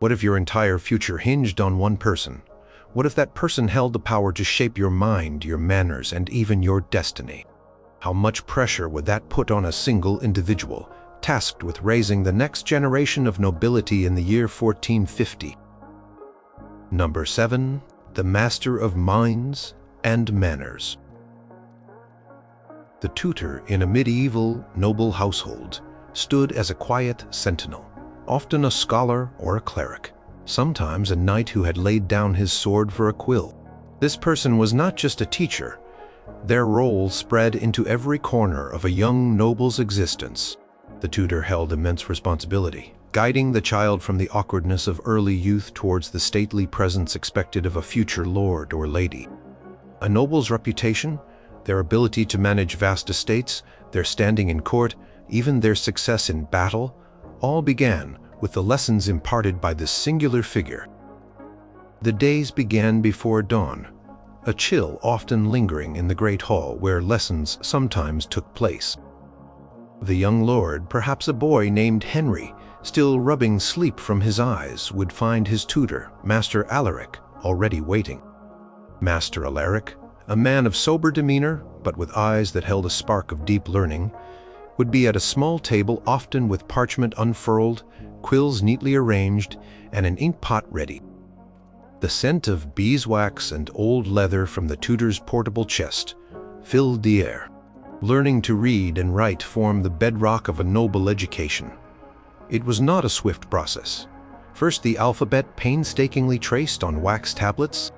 What if your entire future hinged on one person? What if that person held the power to shape your mind, your manners, and even your destiny? How much pressure would that put on a single individual, tasked with raising the next generation of nobility in the year 1450? Number 7. The master of minds and manners. The tutor in a medieval noble household stood as a quiet sentinel, often a scholar or a cleric, sometimes a knight who had laid down his sword for a quill. This person was not just a teacher. Their role spread into every corner of a young noble's existence. The tutor held immense responsibility, guiding the child from the awkwardness of early youth towards the stately presence expected of a future lord or lady. A noble's reputation, their ability to manage vast estates, their standing in court, even their success in battle, all began with the lessons imparted by this singular figure. The days began before dawn, a chill often lingering in the great hall where lessons sometimes took place. The young lord, perhaps a boy named Henry, still rubbing sleep from his eyes, would find his tutor, Master Alaric, already waiting. Master Alaric, a man of sober demeanor, but with eyes that held a spark of deep learning, would be at a small table, often with parchment unfurled, quills neatly arranged, and an inkpot ready. The scent of beeswax and old leather from the tutor's portable chest filled the air. Learning to read and write formed the bedrock of a noble education. It was not a swift process. First the alphabet painstakingly traced on wax tablets,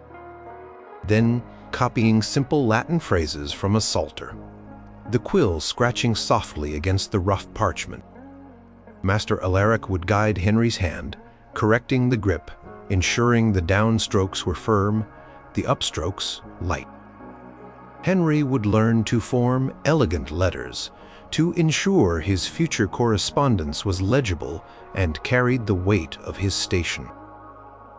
then copying simple Latin phrases from a psalter, the quill scratching softly against the rough parchment. Master Alaric would guide Henry's hand, correcting the grip, ensuring the downstrokes were firm, the upstrokes light. Henry would learn to form elegant letters, to ensure his future correspondence was legible and carried the weight of his station.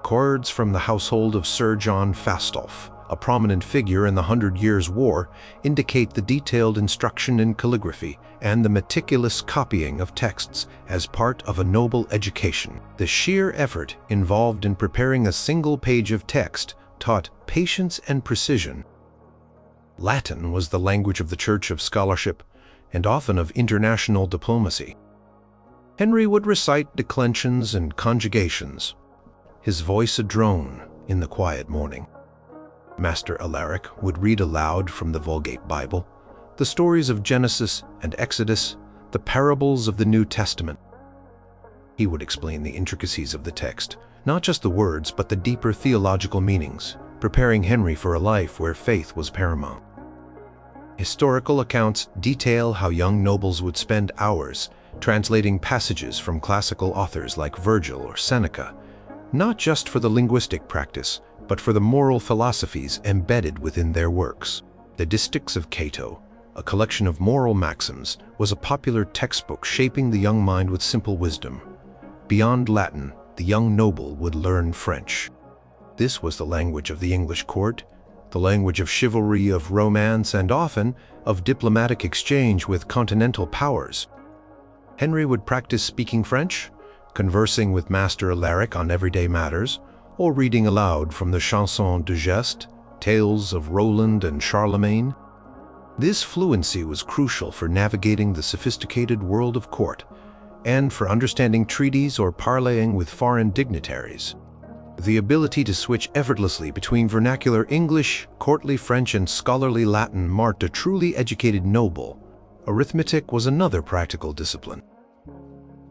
Cords from the household of Sir John Fastolf, a prominent figure in the 100 Years' War, indicate the detailed instruction in calligraphy and the meticulous copying of texts as part of a noble education. The sheer effort involved in preparing a single page of text taught patience and precision. Latin was the language of the Church of scholarship and often of international diplomacy. Henry would recite declensions and conjugations, his voice a drone in the quiet morning. Master Alaric would read aloud from the Vulgate Bible, the stories of Genesis and Exodus, the parables of the New Testament. He would explain the intricacies of the text, not just the words, but the deeper theological meanings, preparing Henry for a life where faith was paramount. Historical accounts detail how young nobles would spend hours translating passages from classical authors like Virgil or Seneca, not just for the linguistic practice, but for the moral philosophies embedded within their works. The Distichs of Cato, a collection of moral maxims, was a popular textbook shaping the young mind with simple wisdom. Beyond Latin, the young noble would learn French. This was the language of the English court, the language of chivalry, of romance, and often of diplomatic exchange with continental powers. Henry would practice speaking French, conversing with Master Alaric on everyday matters, or reading aloud from the Chanson de Geste, tales of Roland and Charlemagne. This fluency was crucial for navigating the sophisticated world of court, and for understanding treaties or parleying with foreign dignitaries. The ability to switch effortlessly between vernacular English, courtly French, and scholarly Latin marked a truly educated noble. Arithmetic was another practical discipline.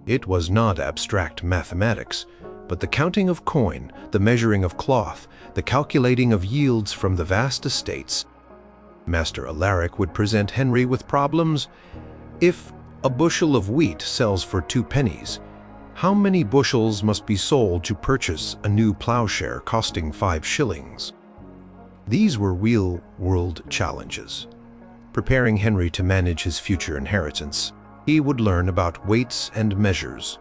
It was not abstract mathematics, but the counting of coin, the measuring of cloth, the calculating of yields from the vast estates. Master Alaric would present Henry with problems. If a bushel of wheat sells for 2 pennies, how many bushels must be sold to purchase a new plowshare costing 5 shillings? These were real-world challenges. Preparing Henry to manage his future inheritance, he would learn about weights and measures,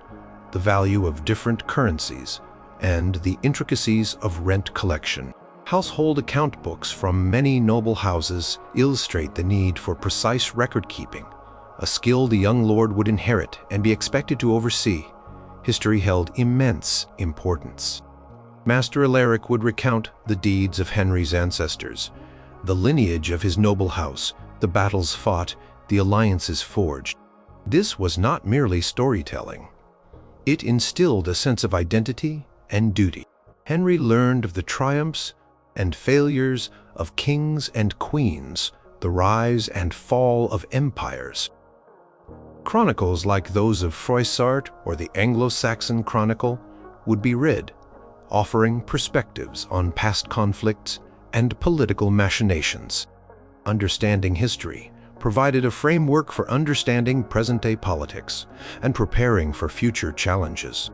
the value of different currencies, and the intricacies of rent collection. Household account books from many noble houses illustrate the need for precise record-keeping, a skill the young lord would inherit and be expected to oversee. history held immense importance. Master Alaric would recount the deeds of Henry's ancestors, the lineage of his noble house, the battles fought, the alliances forged. This was not merely storytelling. It instilled a sense of identity and duty. Henry learned of the triumphs and failures of kings and queens, the rise and fall of empires. Chronicles like those of Froissart or the Anglo-Saxon Chronicle would be read, offering perspectives on past conflicts and political machinations. Understanding history provided a framework for understanding present-day politics and preparing for future challenges.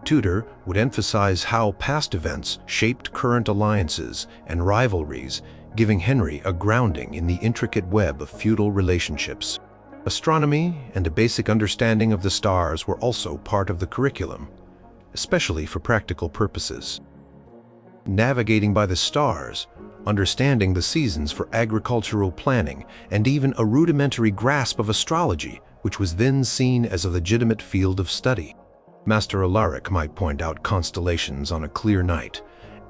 Tutor would emphasize how past events shaped current alliances and rivalries, giving Henry a grounding in the intricate web of feudal relationships. Astronomy and a basic understanding of the stars were also part of the curriculum, especially for practical purposes. Navigating by the stars, understanding the seasons for agricultural planning, and even a rudimentary grasp of astrology, which was then seen as a legitimate field of study. Master Alaric might point out constellations on a clear night,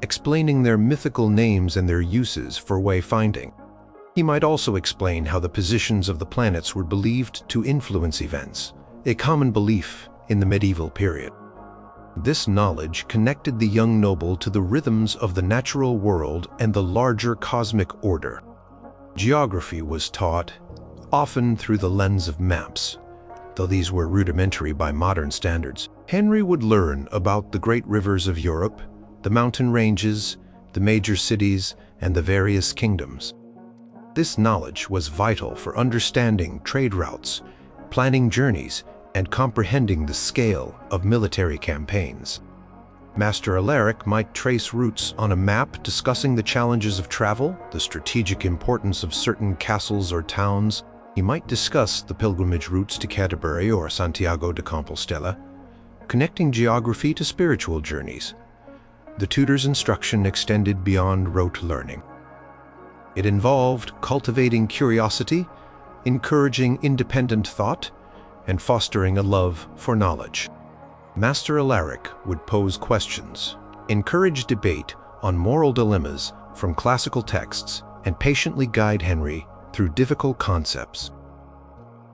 explaining their mythical names and their uses for wayfinding. He might also explain how the positions of the planets were believed to influence events, a common belief in the medieval period. This knowledge connected the young noble to the rhythms of the natural world and the larger cosmic order. Geography was taught, often through the lens of maps, though these were rudimentary by modern standards. Henry would learn about the great rivers of Europe, the mountain ranges, the major cities, and the various kingdoms. This knowledge was vital for understanding trade routes, planning journeys, and comprehending the scale of military campaigns. Master Alaric might trace routes on a map discussing the challenges of travel, the strategic importance of certain castles or towns. He might discuss the pilgrimage routes to Canterbury or Santiago de Compostela, connecting geography to spiritual journeys. The tutor's instruction extended beyond rote learning. It involved cultivating curiosity, encouraging independent thought, and fostering a love for knowledge. Master Alaric would pose questions, encourage debate on moral dilemmas from classical texts, and patiently guide Henry through difficult concepts.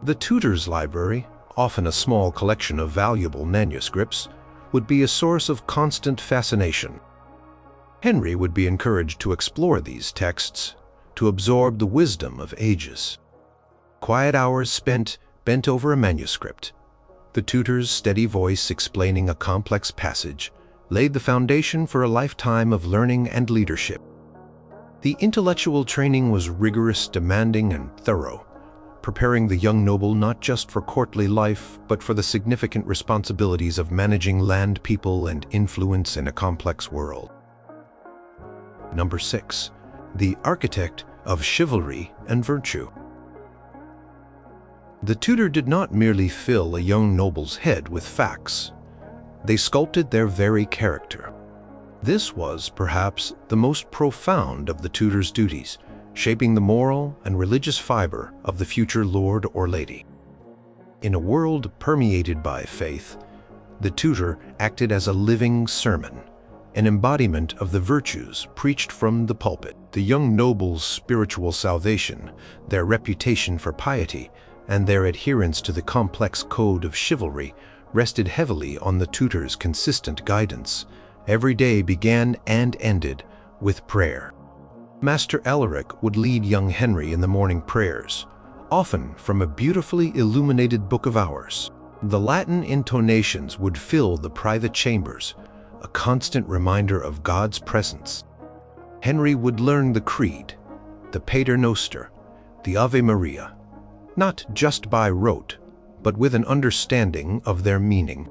The tutor's library, often a small collection of valuable manuscripts, would be a source of constant fascination. Henry would be encouraged to explore these texts, to absorb the wisdom of ages. Quiet hours spent bent over a manuscript, the tutor's steady voice explaining a complex passage, laid the foundation for a lifetime of learning and leadership. The intellectual training was rigorous, demanding, and thorough, preparing the young noble not just for courtly life, but for the significant responsibilities of managing land, people, and influence in a complex world. Number 6. The architect of chivalry and virtue. The tutor did not merely fill a young noble's head with facts. They sculpted their very character. This was, perhaps, the most profound of the tutor's duties, shaping the moral and religious fiber of the future lord or lady. In a world permeated by faith, the tutor acted as a living sermon, an embodiment of the virtues preached from the pulpit. The young noble's spiritual salvation, their reputation for piety, and their adherence to the complex code of chivalry rested heavily on the tutor's consistent guidance. Every day began and ended with prayer. Master Alaric would lead young Henry in the morning prayers, often from a beautifully illuminated book of hours. The Latin intonations would fill the private chambers, a constant reminder of God's presence. Henry would learn the Creed, the Pater Noster, the Ave Maria, not just by rote, but with an understanding of their meaning.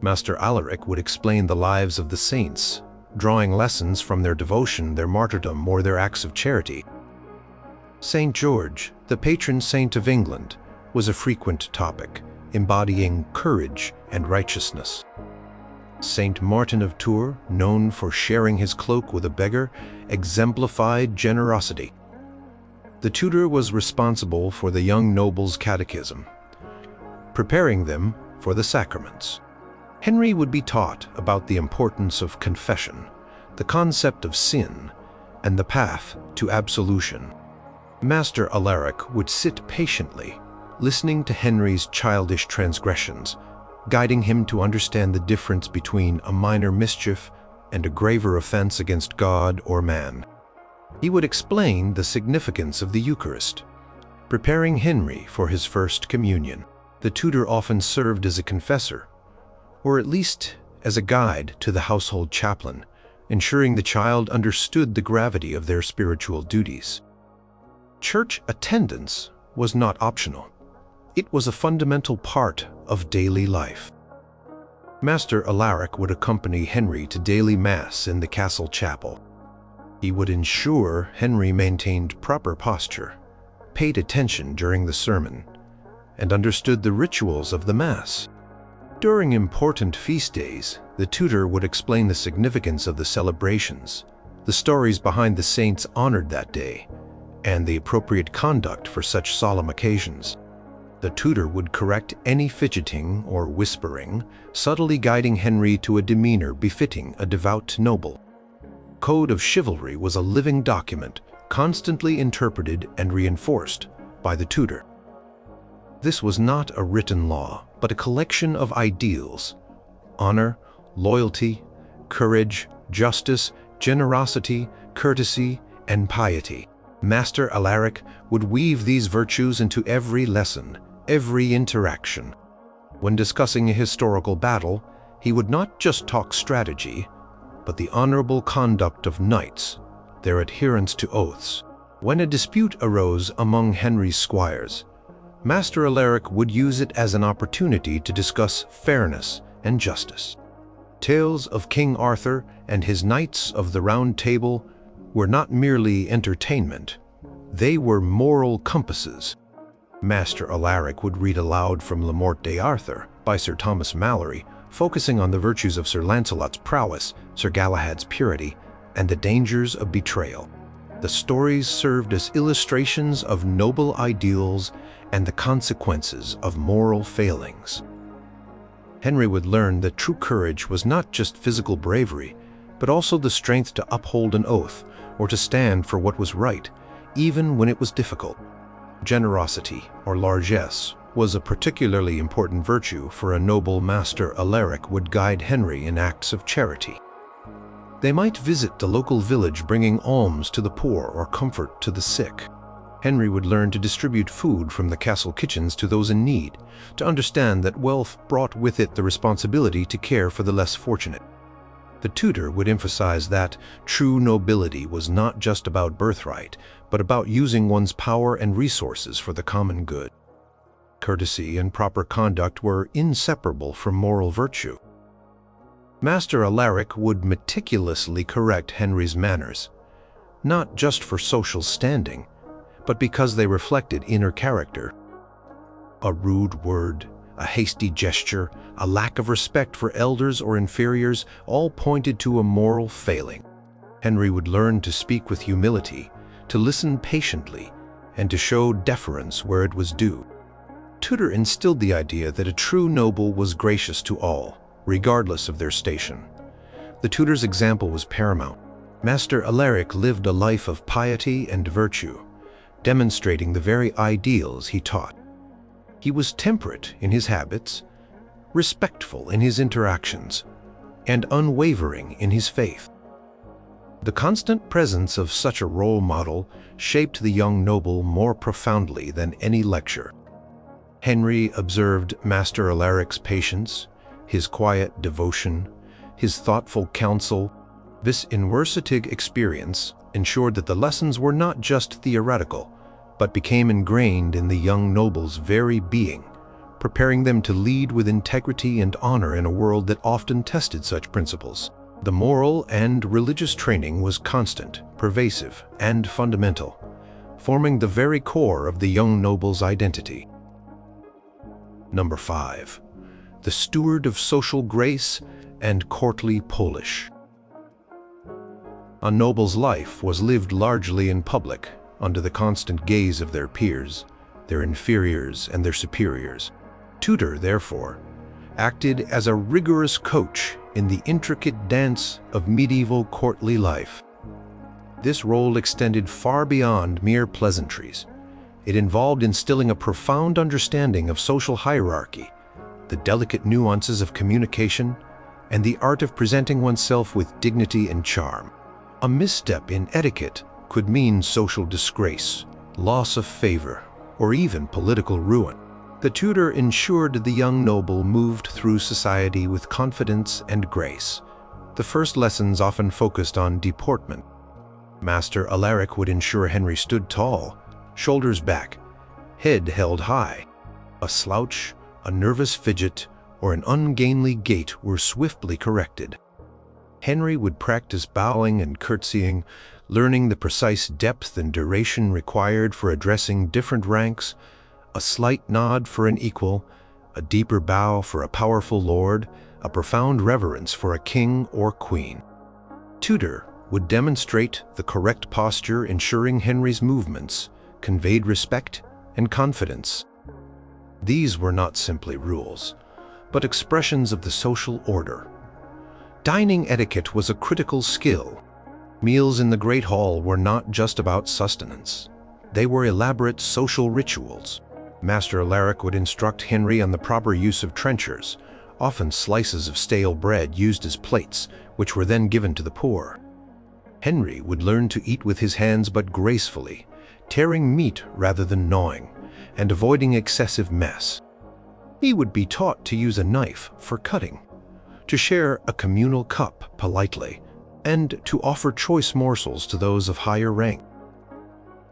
Master Alaric would explain the lives of the saints, drawing lessons from their devotion, their martyrdom, or their acts of charity. St. George, the patron saint of England, was a frequent topic, embodying courage and righteousness. St. Martin of Tours, known for sharing his cloak with a beggar, exemplified generosity. The tutor was responsible for the young noble's catechism, preparing them for the sacraments. Henry would be taught about the importance of confession, the concept of sin, and the path to absolution. Master Alaric would sit patiently, listening to Henry's childish transgressions, guiding him to understand the difference between a minor mischief and a graver offense against God or man. He would explain the significance of the Eucharist, preparing Henry for his first communion. The tutor often served as a confessor, or at least as a guide to the household chaplain, ensuring the child understood the gravity of their spiritual duties. Church attendance was not optional. It was a fundamental part of daily life. Master Alaric would accompany Henry to daily mass in the castle chapel. He would ensure Henry maintained proper posture, paid attention during the sermon, and understood the rituals of the mass. During important feast days, the tutor would explain the significance of the celebrations, the stories behind the saints honored that day, and the appropriate conduct for such solemn occasions. The tutor would correct any fidgeting or whispering, subtly guiding Henry to a demeanor befitting a devout noble. Code of chivalry was a living document, constantly interpreted and reinforced by the tutor. This was not a written law, but a collection of ideals: honor, loyalty, courage, justice, generosity, courtesy, and piety. Master Alaric would weave these virtues into every lesson, every interaction. When discussing a historical battle, he would not just talk strategy, but the honorable conduct of knights, their adherence to oaths. When a dispute arose among Henry's squires, Master Alaric would use it as an opportunity to discuss fairness and justice. Tales of King Arthur and his Knights of the Round Table were not merely entertainment, they were moral compasses. Master Alaric would read aloud from Le Morte d'Arthur by Sir Thomas Malory, focusing on the virtues of Sir Lancelot's prowess, Sir Galahad's purity, and the dangers of betrayal. The stories served as illustrations of noble ideals and the consequences of moral failings. Henry would learn that true courage was not just physical bravery, but also the strength to uphold an oath or to stand for what was right, even when it was difficult. Generosity, or largesse, was a particularly important virtue, for a noble Master Alaric would guide Henry in acts of charity. They might visit the local village bringing alms to the poor or comfort to the sick. Henry would learn to distribute food from the castle kitchens to those in need, to understand that wealth brought with it the responsibility to care for the less fortunate. The tutor would emphasize that true nobility was not just about birthright, but about using one's power and resources for the common good. Courtesy and proper conduct were inseparable from moral virtue. Master Alaric would meticulously correct Henry's manners, not just for social standing, but because they reflected inner character. A rude word, a hasty gesture, a lack of respect for elders or inferiors all pointed to a moral failing. Henry would learn to speak with humility, to listen patiently, and to show deference where it was due. Tutor instilled the idea that a true noble was gracious to all, regardless of their station. The tutor's example was paramount. Master Alaric lived a life of piety and virtue, demonstrating the very ideals he taught. He was temperate in his habits, respectful in his interactions, and unwavering in his faith. The constant presence of such a role model shaped the young noble more profoundly than any lecture. Henry observed Master Alaric's patience, his quiet devotion, his thoughtful counsel. This inversitig experience ensured that the lessons were not just theoretical, but became ingrained in the young noble's very being, preparing them to lead with integrity and honor in a world that often tested such principles. The moral and religious training was constant, pervasive, and fundamental, forming the very core of the young noble's identity. Number 5. The steward of social grace and courtly polish. A noble's life was lived largely in public, under the constant gaze of their peers, their inferiors, and their superiors. Tutor, therefore, acted as a rigorous coach in the intricate dance of medieval courtly life. This role extended far beyond mere pleasantries. It involved instilling a profound understanding of social hierarchy, the delicate nuances of communication, and the art of presenting oneself with dignity and charm. A misstep in etiquette could mean social disgrace, loss of favor, or even political ruin. The tutor ensured the young noble moved through society with confidence and grace. The first lessons often focused on deportment. Master Alaric would ensure Henry stood tall, shoulders back, head held high. A slouch, a nervous fidget, or an ungainly gait were swiftly corrected. Henry would practice bowing and curtsying, learning the precise depth and duration required for addressing different ranks, a slight nod for an equal, a deeper bow for a powerful lord, a profound reverence for a king or queen. Tutor would demonstrate the correct posture, ensuring Henry's movements conveyed respect and confidence. These were not simply rules, but expressions of the social order. Dining etiquette was a critical skill. Meals in the Great Hall were not just about sustenance. They were elaborate social rituals. Master Alaric would instruct Henry on the proper use of trenchers, often slices of stale bread used as plates, which were then given to the poor. Henry would learn to eat with his hands but gracefully, tearing meat rather than gnawing, and avoiding excessive mess. He would be taught to use a knife for cutting, to share a communal cup politely, and to offer choice morsels to those of higher rank.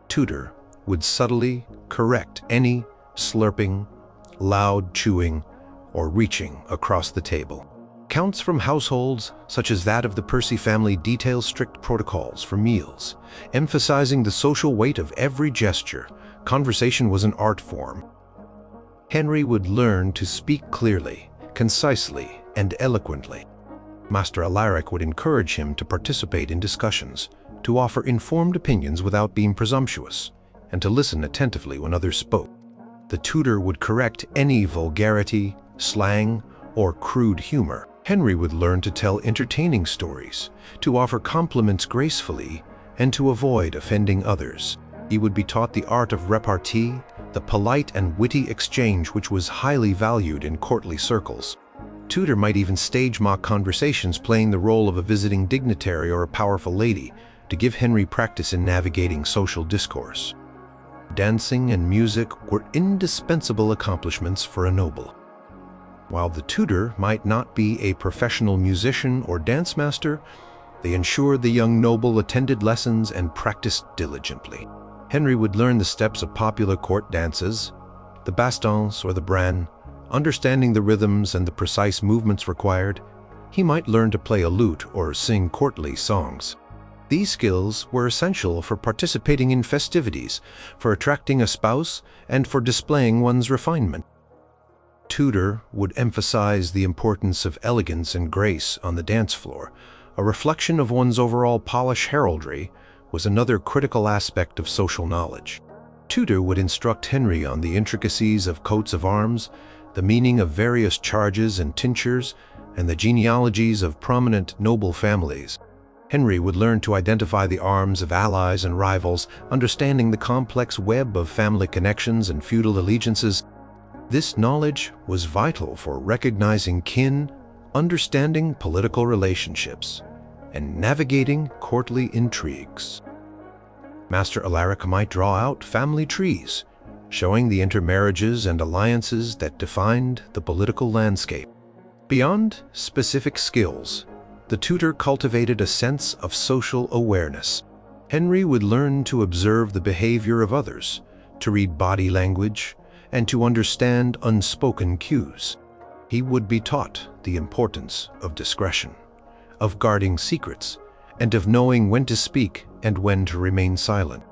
Tutor would subtly correct any slurping, loud chewing, or reaching across the table. Counts from households, such as that of the Percy family, detail strict protocols for meals, emphasizing the social weight of every gesture. Conversation was an art form. Henry would learn to speak clearly, concisely, and eloquently. Master Alaric would encourage him to participate in discussions, to offer informed opinions without being presumptuous, and to listen attentively when others spoke. The tutor would correct any vulgarity, slang, or crude humor. Henry would learn to tell entertaining stories, to offer compliments gracefully, and to avoid offending others. He would be taught the art of repartee, the polite and witty exchange which was highly valued in courtly circles. Tutor might even stage mock conversations, playing the role of a visiting dignitary or a powerful lady, to give Henry practice in navigating social discourse. Dancing and music were indispensable accomplishments for a noble. While the tutor might not be a professional musician or dance master, they ensured the young noble attended lessons and practiced diligently. Henry would learn the steps of popular court dances, the bastons or the bran, understanding the rhythms and the precise movements required. He might learn to play a lute or sing courtly songs. These skills were essential for participating in festivities, for attracting a spouse, and for displaying one's refinement. Tutor would emphasize the importance of elegance and grace on the dance floor. A reflection of one's overall polished heraldry was another critical aspect of social knowledge. Tutor would instruct Henry on the intricacies of coats of arms, the meaning of various charges and tinctures, and the genealogies of prominent noble families. Henry would learn to identify the arms of allies and rivals, understanding the complex web of family connections and feudal allegiances. This knowledge was vital for recognizing kin, understanding political relationships, and navigating courtly intrigues. Master Alaric might draw out family trees, showing the intermarriages and alliances that defined the political landscape. Beyond specific skills, the tutor cultivated a sense of social awareness. Henry would learn to observe the behavior of others, to read body language, and to understand unspoken cues. He would be taught the importance of discretion, of guarding secrets, and of knowing when to speak and when to remain silent.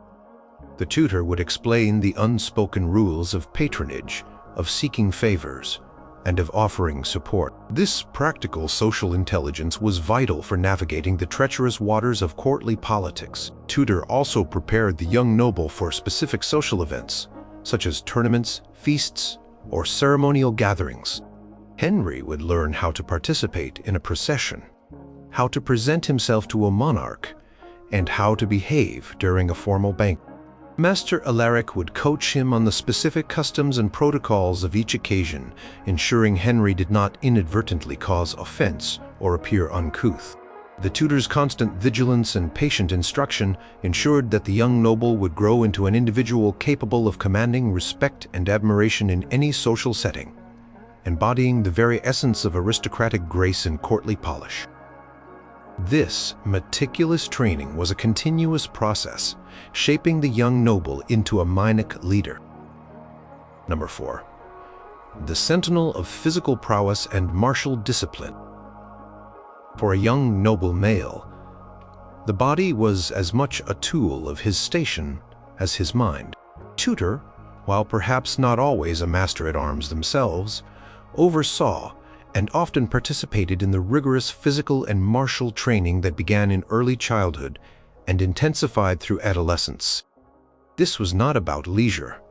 The tutor would explain the unspoken rules of patronage, of seeking favors, and of offering support. This practical social intelligence was vital for navigating the treacherous waters of courtly politics. Tutor also prepared the young noble for specific social events, such as tournaments, feasts, or ceremonial gatherings. Henry would learn how to participate in a procession, how to present himself to a monarch, and how to behave during a formal banquet. Master Alaric would coach him on the specific customs and protocols of each occasion, ensuring Henry did not inadvertently cause offense or appear uncouth. The tutor's constant vigilance and patient instruction ensured that the young noble would grow into an individual capable of commanding respect and admiration in any social setting, embodying the very essence of aristocratic grace and courtly polish. This meticulous training was a continuous process, shaping the young noble into a mimic leader. Number 4. The sentinel of physical prowess and martial discipline. For a young noble male, the body was as much a tool of his station as his mind. Tutor, while perhaps not always a master-at-arms themselves, oversaw and often participated in the rigorous physical and martial training that began in early childhood and intensified through adolescence. This was not about leisure.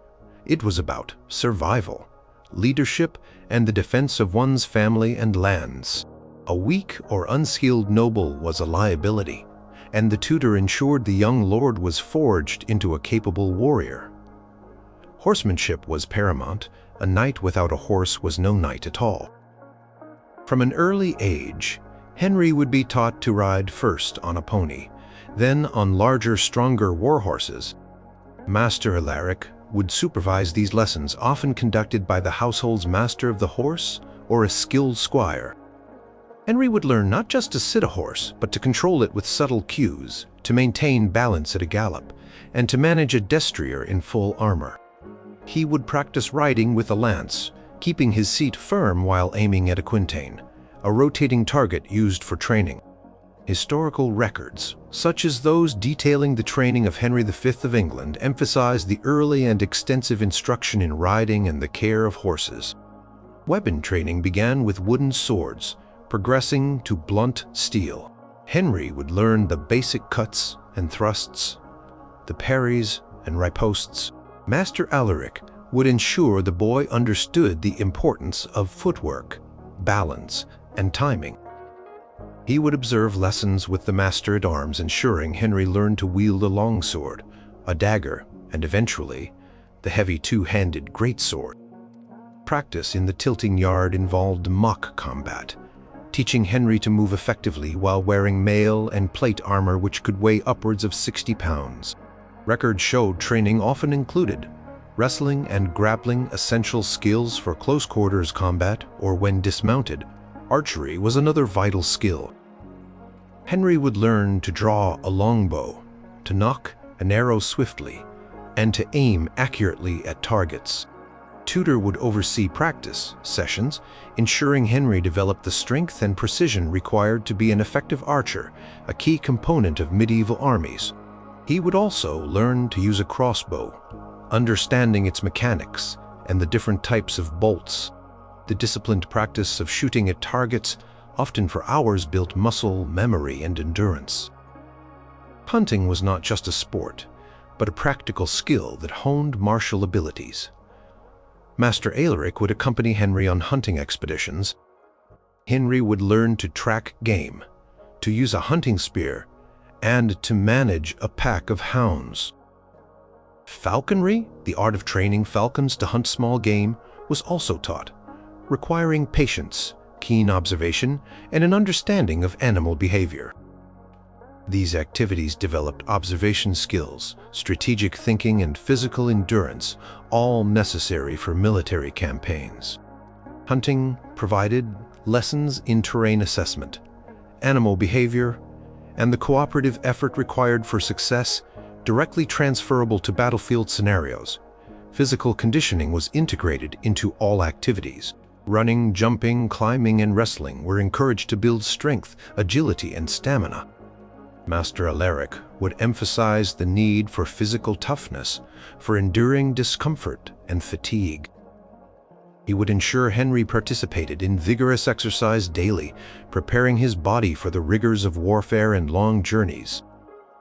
It was about survival, leadership, and the defense of one's family and lands. A weak or unskilled noble was a liability, and the tutor ensured the young lord was forged into a capable warrior. Horsemanship was paramount. A knight without a horse was no knight at all. From an early age, Henry would be taught to ride first on a pony, then on larger, stronger war horses. Master Alaric would supervise these lessons, often conducted by the household's master of the horse or a skilled squire. Henry would learn not just to sit a horse, but to control it with subtle cues, to maintain balance at a gallop, and to manage a destrier in full armor. He would practice riding with a lance, keeping his seat firm while aiming at a quintain, a rotating target used for training. Historical records, such as those detailing the training of Henry V of England, emphasize the early and extensive instruction in riding and the care of horses. Weapon training began with wooden swords, progressing to blunt steel. Henry would learn the basic cuts and thrusts, the parries and ripostes. Master Alaric would ensure the boy understood the importance of footwork, balance, and timing. He would observe lessons with the master-at-arms, ensuring Henry learned to wield a longsword, a dagger, and eventually, the heavy two-handed greatsword. Practice in the tilting yard involved mock combat, teaching Henry to move effectively while wearing mail and plate armor which could weigh upwards of 60 pounds. Records showed training often included wrestling and grappling, essential skills for close-quarters combat, or when dismounted. Archery was another vital skill. Henry would learn to draw a longbow, to nock an arrow swiftly, and to aim accurately at targets. Tutor would oversee practice sessions, ensuring Henry developed the strength and precision required to be an effective archer, a key component of medieval armies. He would also learn to use a crossbow, understanding its mechanics and the different types of bolts. The disciplined practice of shooting at targets, often for hours, built muscle, memory, and endurance. Hunting was not just a sport, but a practical skill that honed martial abilities. Master Alaric would accompany Henry on hunting expeditions. Henry would learn to track game, to use a hunting spear, and to manage a pack of hounds. Falconry, the art of training falcons to hunt small game, was also taught, requiring patience, keen observation, and an understanding of animal behavior. These activities developed observation skills, strategic thinking, and physical endurance, all necessary for military campaigns. Hunting provided lessons in terrain assessment, animal behavior, and the cooperative effort required for success, directly transferable to battlefield scenarios. Physical conditioning was integrated into all activities. Running, jumping, climbing, and wrestling were encouraged to build strength, agility, and stamina. Master Alaric would emphasize the need for physical toughness, for enduring discomfort and fatigue. He would ensure Henry participated in vigorous exercise daily, preparing his body for the rigors of warfare and long journeys.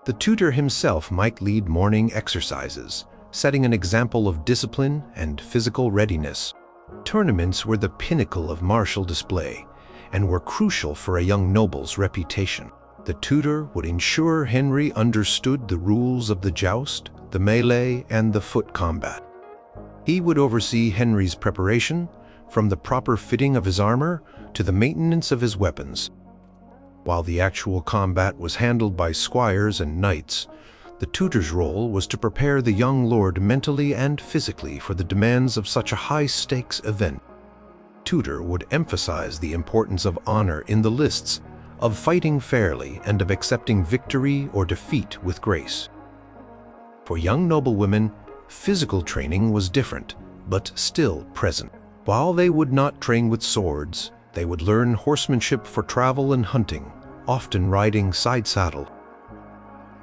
The tutor himself might lead morning exercises, setting an example of discipline and physical readiness. Tournaments were the pinnacle of martial display and were crucial for a young noble's reputation. The tutor would ensure Henry understood the rules of the joust, the melee, and the foot combat. He would oversee Henry's preparation, from the proper fitting of his armor to the maintenance of his weapons. While the actual combat was handled by squires and knights, the tutor's role was to prepare the young lord mentally and physically for the demands of such a high-stakes event. Tutor would emphasize the importance of honor in the lists, of fighting fairly, and of accepting victory or defeat with grace. For young noblewomen, physical training was different, but still present. While they would not train with swords, they would learn horsemanship for travel and hunting, often riding side-saddle.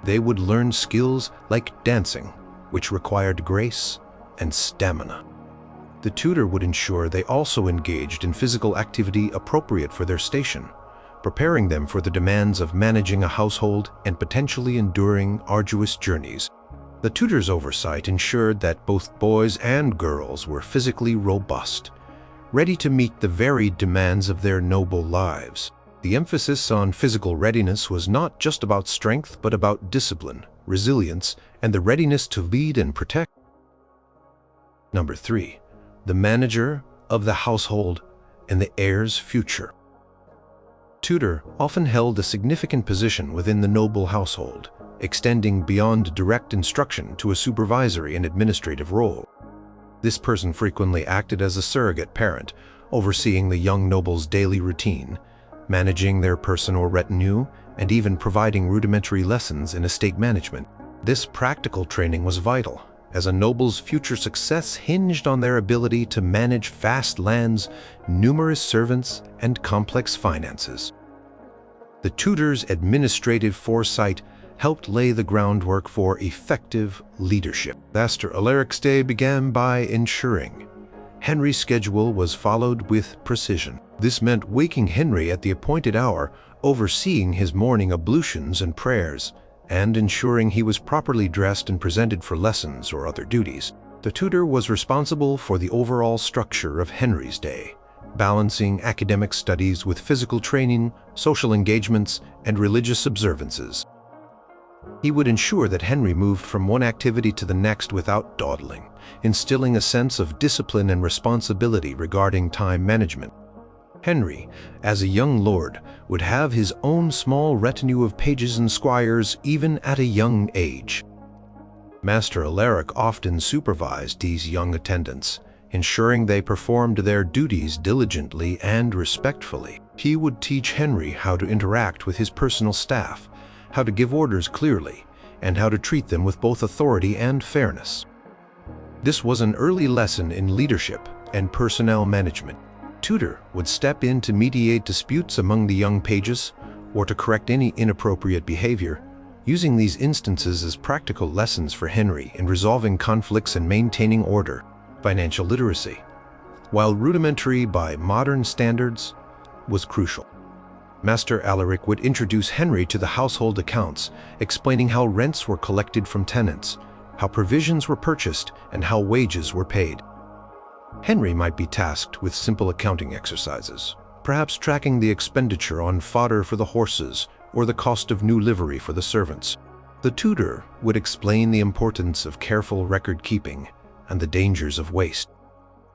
They would learn skills like dancing, which required grace and stamina. The tutor would ensure they also engaged in physical activity appropriate for their station, preparing them for the demands of managing a household and potentially enduring arduous journeys. The tutor's oversight ensured that both boys and girls were physically robust, ready to meet the varied demands of their noble lives. The emphasis on physical readiness was not just about strength, but about discipline, resilience, and the readiness to lead and protect. Number 3. The manager of the household and the heir's future. Tutor often held a significant position within the noble household, extending beyond direct instruction to a supervisory and administrative role. This person frequently acted as a surrogate parent, overseeing the young noble's daily routine, managing their personal retinue, and even providing rudimentary lessons in estate management. This practical training was vital, as a noble's future success hinged on their ability to manage vast lands, numerous servants, and complex finances. The tutor's administrative foresight helped lay the groundwork for effective leadership. Master Alaric's day began by ensuring Henry's schedule was followed with precision. This meant waking Henry at the appointed hour, overseeing his morning ablutions and prayers, and ensuring he was properly dressed and presented for lessons or other duties. The tutor was responsible for the overall structure of Henry's day, balancing academic studies with physical training, social engagements, and religious observances. He would ensure that Henry moved from one activity to the next without dawdling, instilling a sense of discipline and responsibility regarding time management. Henry, as a young lord, would have his own small retinue of pages and squires even at a young age. Master Alaric often supervised these young attendants, ensuring they performed their duties diligently and respectfully. He would teach Henry how to interact with his personal staff, how to give orders clearly, and how to treat them with both authority and fairness. This was an early lesson in leadership and personnel management. Tutor would step in to mediate disputes among the young pages or to correct any inappropriate behavior, using these instances as practical lessons for Henry in resolving conflicts and maintaining order. Financial literacy, while rudimentary by modern standards, was crucial. Master Alaric would introduce Henry to the household accounts, explaining how rents were collected from tenants, how provisions were purchased, and how wages were paid. Henry might be tasked with simple accounting exercises, perhaps tracking the expenditure on fodder for the horses or the cost of new livery for the servants. The tutor would explain the importance of careful record-keeping and the dangers of waste.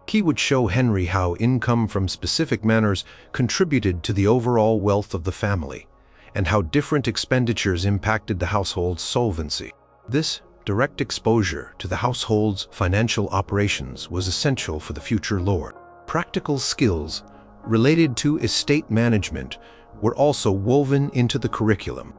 He would show Henry how income from specific manors contributed to the overall wealth of the family, and how different expenditures impacted the household's solvency. This direct exposure to the household's financial operations was essential for the future lord. Practical skills related to estate management were also woven into the curriculum.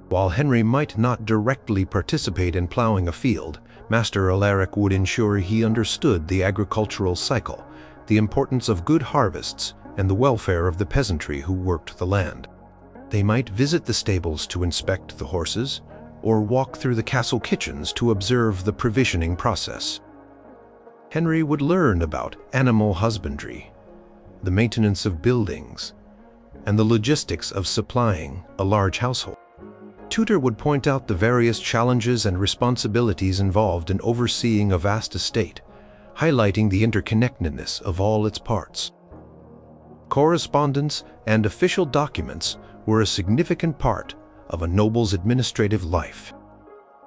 While Henry might not directly participate in plowing a field, Master Alaric would ensure he understood the agricultural cycle, the importance of good harvests, and the welfare of the peasantry who worked the land. They might visit the stables to inspect the horses, or walk through the castle kitchens to observe the provisioning process. Henry would learn about animal husbandry, the maintenance of buildings, and the logistics of supplying a large household. Tutor would point out the various challenges and responsibilities involved in overseeing a vast estate, highlighting the interconnectedness of all its parts. Correspondence and official documents were a significant part of a noble's administrative life.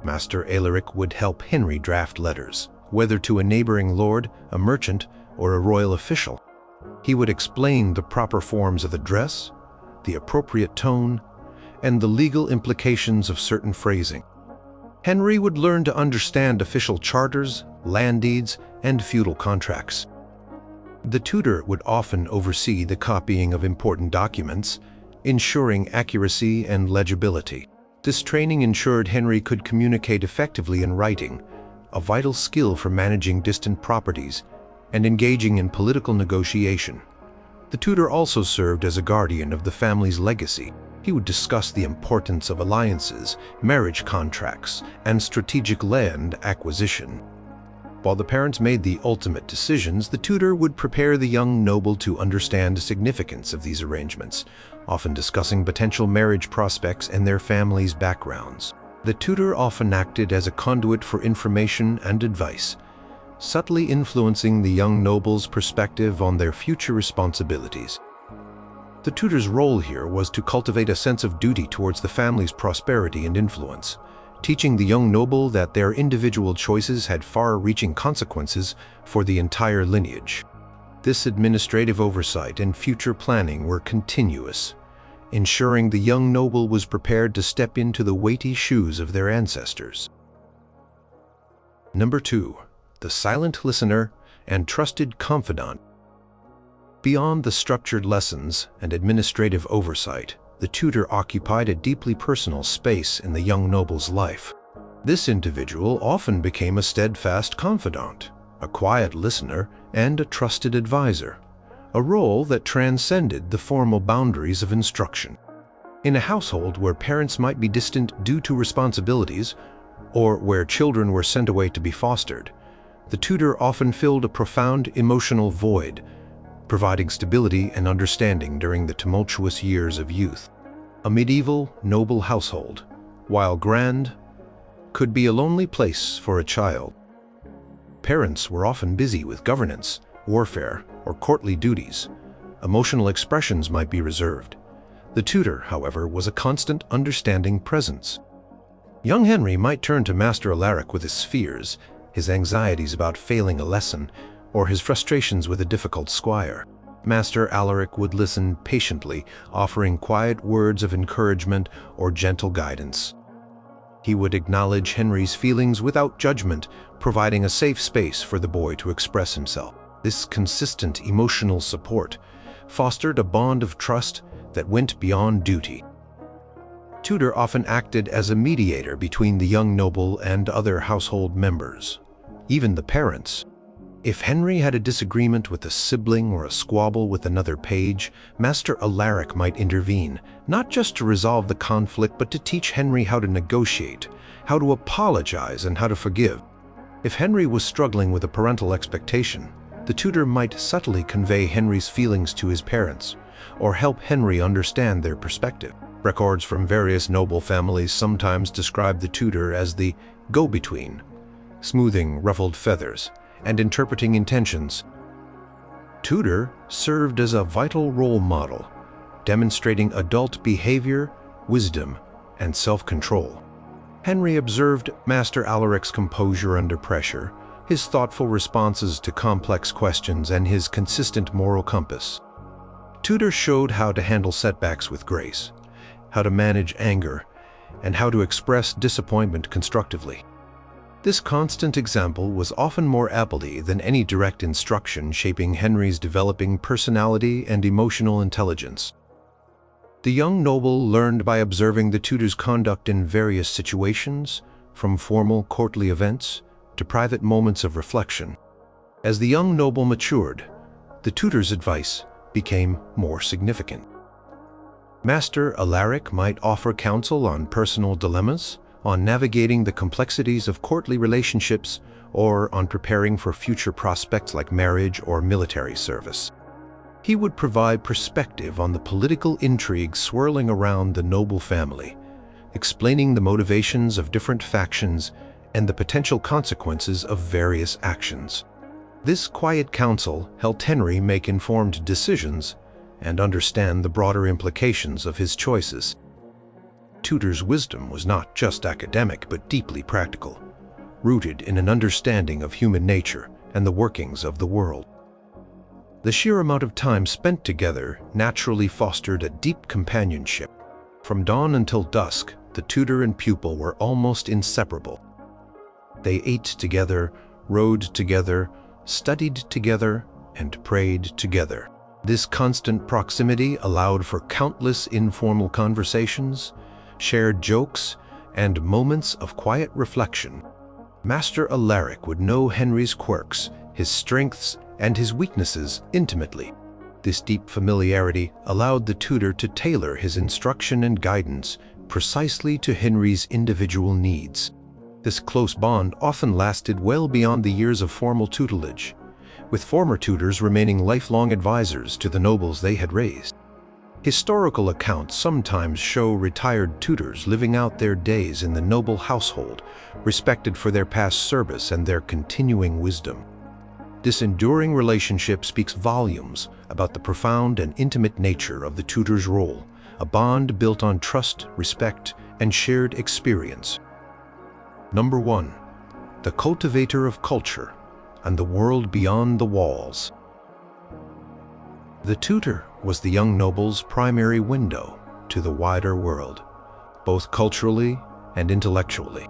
Master Alaric would help Henry draft letters, whether to a neighboring lord, a merchant, or a royal official. He would explain the proper forms of address, the appropriate tone, and the legal implications of certain phrasing. Henry would learn to understand official charters, land deeds, and feudal contracts. The tutor would often oversee the copying of important documents, ensuring accuracy and legibility. This training ensured Henry could communicate effectively in writing, a vital skill for managing distant properties and engaging in political negotiation. The tutor also served as a guardian of the family's legacy. He would discuss the importance of alliances, marriage contracts, and strategic land acquisition. While the parents made the ultimate decisions, the tutor would prepare the young noble to understand the significance of these arrangements, often discussing potential marriage prospects and their families' backgrounds. The tutor often acted as a conduit for information and advice, subtly influencing the young noble's perspective on their future responsibilities. The tutor's role here was to cultivate a sense of duty towards the family's prosperity and influence, teaching the young noble that their individual choices had far-reaching consequences for the entire lineage. This administrative oversight and future planning were continuous, ensuring the young noble was prepared to step into the weighty shoes of their ancestors. Number 2. The silent listener and trusted confidant. Beyond the structured lessons and administrative oversight, the tutor occupied a deeply personal space in the young noble's life. This individual often became a steadfast confidant, a quiet listener, and a trusted advisor, a role that transcended the formal boundaries of instruction. In a household where parents might be distant due to responsibilities, or where children were sent away to be fostered, the tutor often filled a profound emotional void, providing stability and understanding during the tumultuous years of youth. A medieval, noble household, while grand, could be a lonely place for a child. Parents were often busy with governance, warfare, or courtly duties. Emotional expressions might be reserved. The tutor, however, was a constant, understanding presence. Young Henry might turn to Master Alaric with his fears, his anxieties about failing a lesson, or his frustrations with a difficult squire. Master Alaric would listen patiently, offering quiet words of encouragement or gentle guidance. He would acknowledge Henry's feelings without judgment, providing a safe space for the boy to express himself. This consistent emotional support fostered a bond of trust that went beyond duty. Tutor often acted as a mediator between the young noble and other household members, even the parents. If Henry had a disagreement with a sibling or a squabble with another page, Master Alaric might intervene, not just to resolve the conflict, but to teach Henry how to negotiate, how to apologize, and how to forgive. If Henry was struggling with a parental expectation, the tutor might subtly convey Henry's feelings to his parents, or help Henry understand their perspective. Records from various noble families sometimes describe the tutor as the go-between, smoothing ruffled feathers and interpreting intentions. Tutor served as a vital role model, demonstrating adult behavior, wisdom, and self-control. Henry observed Master Alaric's composure under pressure, his thoughtful responses to complex questions, and his consistent moral compass. Tutor showed how to handle setbacks with grace, how to manage anger, and how to express disappointment constructively. This constant example was often more aptly than any direct instruction, shaping Henry's developing personality and emotional intelligence. The young noble learned by observing the tutor's conduct in various situations, from formal courtly events to private moments of reflection. As the young noble matured, the tutor's advice became more significant. Master Alaric might offer counsel on personal dilemmas, on navigating the complexities of courtly relationships, or on preparing for future prospects like marriage or military service. He would provide perspective on the political intrigues swirling around the noble family, explaining the motivations of different factions and the potential consequences of various actions. This quiet counsel helped Henry make informed decisions and understand the broader implications of his choices. Tutor's wisdom was not just academic but deeply practical, rooted in an understanding of human nature and the workings of the world. The sheer amount of time spent together naturally fostered a deep companionship. From dawn until dusk, the tutor and pupil were almost inseparable. They ate together, rode together, studied together, and prayed together. This constant proximity allowed for countless informal conversations, shared jokes, and moments of quiet reflection. Master Alaric would know Henry's quirks, his strengths, and his weaknesses intimately. This deep familiarity allowed the tutor to tailor his instruction and guidance precisely to Henry's individual needs. This close bond often lasted well beyond the years of formal tutelage, with former tutors remaining lifelong advisors to the nobles they had raised. Historical accounts sometimes show retired tutors living out their days in the noble household, respected for their past service and their continuing wisdom. This enduring relationship speaks volumes about the profound and intimate nature of the tutor's role, a bond built on trust, respect, and shared experience. Number 1. The cultivator of culture and the world beyond the walls. The tutor was the young noble's primary window to the wider world, both culturally and intellectually.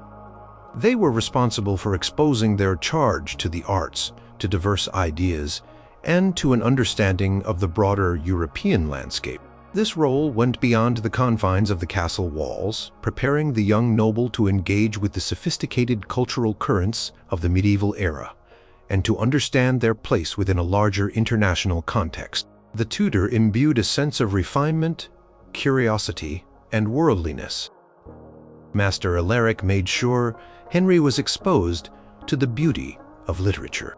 They were responsible for exposing their charge to the arts, to diverse ideas, and to an understanding of the broader European landscape. This role went beyond the confines of the castle walls, preparing the young noble to engage with the sophisticated cultural currents of the medieval era, and to understand their place within a larger international context. The tutor imbued a sense of refinement, curiosity, and worldliness. Master Alaric made sure Henry was exposed to the beauty of literature.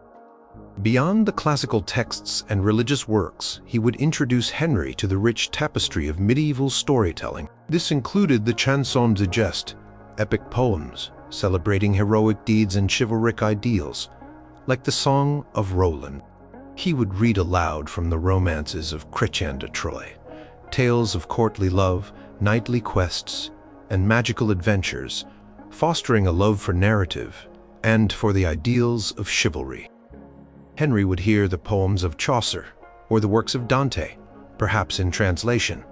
Beyond the classical texts and religious works, he would introduce Henry to the rich tapestry of medieval storytelling. This included the chansons de geste, epic poems celebrating heroic deeds and chivalric ideals, like the Song of Roland. He would read aloud from the romances of Chrétien de Troyes, tales of courtly love, knightly quests, and magical adventures, fostering a love for narrative and for the ideals of chivalry. Henry would hear the poems of Chaucer or the works of Dante, perhaps in translation,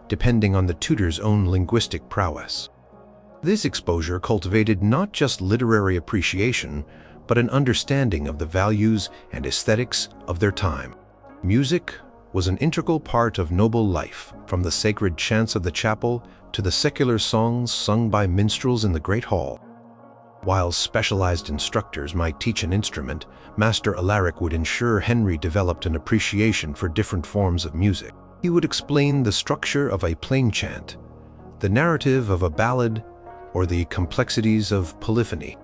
depending on the tutor's own linguistic prowess. This exposure cultivated not just literary appreciation, but an understanding of the values and aesthetics of their time. Music was an integral part of noble life, from the sacred chants of the chapel to the secular songs sung by minstrels in the great hall. While specialized instructors might teach an instrument, Master Alaric would ensure Henry developed an appreciation for different forms of music. He would explain the structure of a plain chant, the narrative of a ballad, or the complexities of polyphony.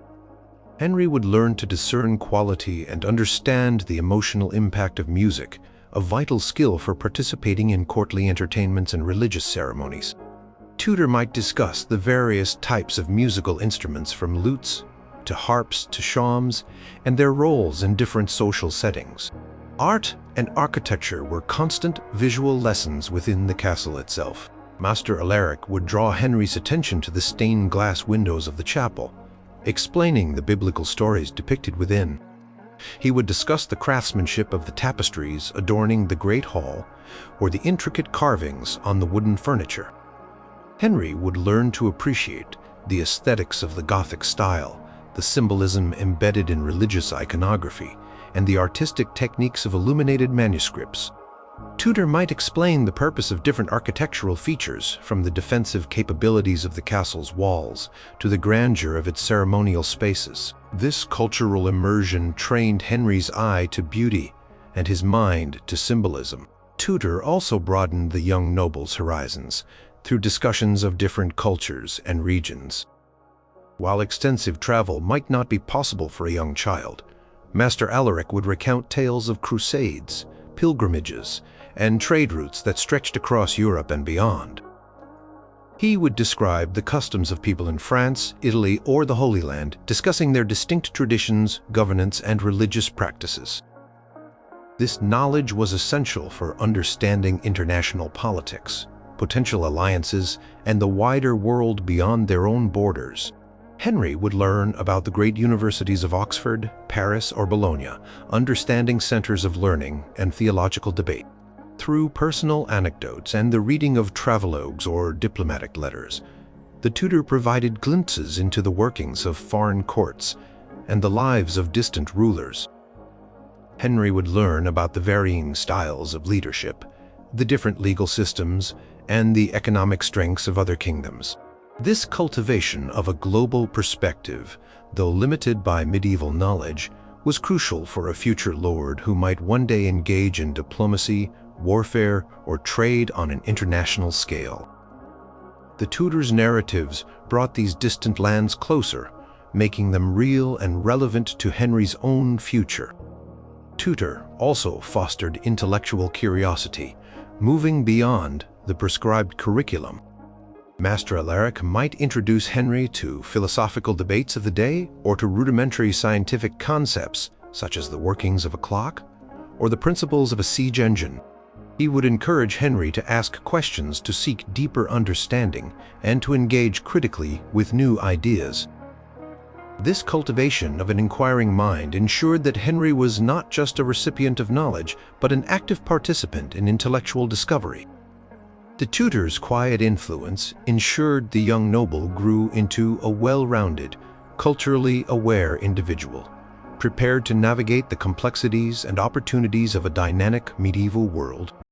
Henry would learn to discern quality and understand the emotional impact of music, a vital skill for participating in courtly entertainments and religious ceremonies. Tutor might discuss the various types of musical instruments, from lutes to harps to shawms, and their roles in different social settings. Art and architecture were constant visual lessons within the castle itself. Master Alaric would draw Henry's attention to the stained glass windows of the chapel, explaining the biblical stories depicted within. He would discuss the craftsmanship of the tapestries adorning the great hall or the intricate carvings on the wooden furniture. Henry would learn to appreciate the aesthetics of the Gothic style, the symbolism embedded in religious iconography, and the artistic techniques of illuminated manuscripts. Tutor might explain the purpose of different architectural features, from the defensive capabilities of the castle's walls to the grandeur of its ceremonial spaces. This cultural immersion trained Henry's eye to beauty and his mind to symbolism. Tutor also broadened the young noble's horizons through discussions of different cultures and regions. While extensive travel might not be possible for a young child, Master Alaric would recount tales of crusades, pilgrimages, and trade routes that stretched across Europe and beyond. He would describe the customs of people in France, Italy, or the Holy Land, discussing their distinct traditions, governance, and religious practices. This knowledge was essential for understanding international politics, potential alliances, and the wider world beyond their own borders. Henry would learn about the great universities of Oxford, Paris, or Bologna, understanding centers of learning and theological debate. Through personal anecdotes and the reading of travelogues or diplomatic letters, the tutor provided glimpses into the workings of foreign courts and the lives of distant rulers. Henry would learn about the varying styles of leadership, the different legal systems, and the economic strengths of other kingdoms. This cultivation of a global perspective, though limited by medieval knowledge, was crucial for a future lord who might one day engage in diplomacy, warfare, or trade on an international scale. The tutor's narratives brought these distant lands closer, making them real and relevant to Henry's own future. Tutor also fostered intellectual curiosity, moving beyond the prescribed curriculum. Master Alaric might introduce Henry to philosophical debates of the day or to rudimentary scientific concepts, such as the workings of a clock or the principles of a siege engine. He would encourage Henry to ask questions to seek deeper understanding and to engage critically with new ideas. This cultivation of an inquiring mind ensured that Henry was not just a recipient of knowledge, but an active participant in intellectual discovery. The tutor's quiet influence ensured the young noble grew into a well-rounded, culturally aware individual, prepared to navigate the complexities and opportunities of a dynamic medieval world.